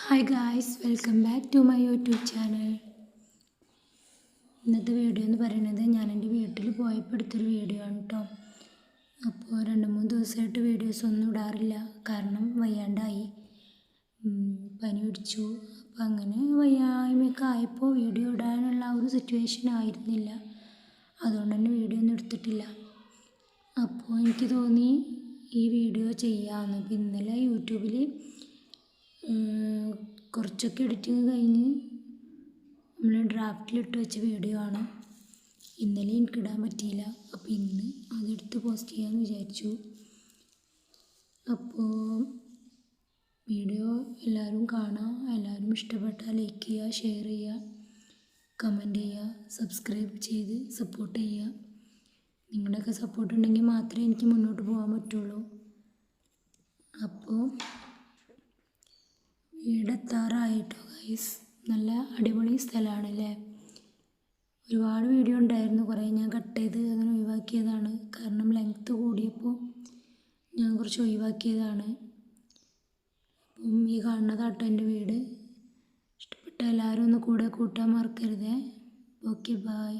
Hi guys, welcome back to my YouTube channel. ഇന്നത്തെ video എന്ന് പറയുന്നത് ഞാൻ എൻ്റെ വീട്ടിൽ പോയപ്പോൾ എടുത്തൊരു വീഡിയോ ആണ് കേട്ടോ. അപ്പോൾ 2-3 ദിവസമായിട്ട് വീഡിയോസ് ഒന്നും ഇടാറില്ല, കാരണം വയ്യാണ്ടായി, പനി പിടിച്ചു. അപ്പോൾ അങ്ങനെ വയ്യായ്മയൊക്കെ ആയപ്പോൾ വീഡിയോ ഇടാനുള്ള ആ ഒരു സിറ്റുവേഷൻ ആയിരുന്നില്ല, അതുകൊണ്ട് തന്നെ വീഡിയോ ഒന്നും എടുത്തിട്ടില്ല. അപ്പോൾ എനിക്ക് തോന്നി ഈ വീഡിയോ ചെയ്യാമെന്ന്. അപ്പോൾ ഇന്നലെ യൂട്യൂബിൽ കുറച്ചൊക്കെ എഡിറ്റിങ് കഴിഞ്ഞ് നമ്മൾ ഡ്രാഫ്റ്റിലിട്ട് വെച്ച വീഡിയോ ആണ്. ഇന്നലെ എനിക്കിടാൻ പറ്റിയില്ല, അപ്പോൾ ഇന്ന് അതെടുത്ത് പോസ്റ്റ് ചെയ്യാമെന്ന് വിചാരിച്ചു. അപ്പോൾ വീഡിയോ എല്ലാവരും കാണുക, എല്ലാവരും ഇഷ്ടപ്പെട്ടാൽ ലൈക്ക് ചെയ്യുക, ഷെയർ ചെയ്യുക, കമൻറ്റ് ചെയ്യുക, സബ്സ്ക്രൈബ് ചെയ്ത് സപ്പോർട്ട് ചെയ്യുക. നിങ്ങളുടെയൊക്കെ സപ്പോർട്ട് ഉണ്ടെങ്കിൽ മാത്രമേ എനിക്ക് മുന്നോട്ട് പോകാൻ പറ്റുള്ളൂ. അപ്പോൾ വീടെത്താറായിട്ടോ ഗൈസ്. നല്ല അടിപൊളി സ്ഥലമാണല്ലേ. ഒരുപാട് വീഡിയോ ഉണ്ടായിരുന്നു, കുറേ ഞാൻ കട്ട് ചെയ്ത് അങ്ങനെ ഒഴിവാക്കിയതാണ്, കാരണം ലെങ്ത്ത് കൂടിയപ്പോൾ ഞാൻ കുറച്ച് ഒഴിവാക്കിയതാണ്. അപ്പം ഈ കാണുന്നതാട്ടോ എൻ്റെ വീട്. ഇഷ്ടപ്പെട്ട എല്ലാവരും ഒന്ന് കൂടെ കൂട്ടാൻ മറക്കരുതേ. Okay, by.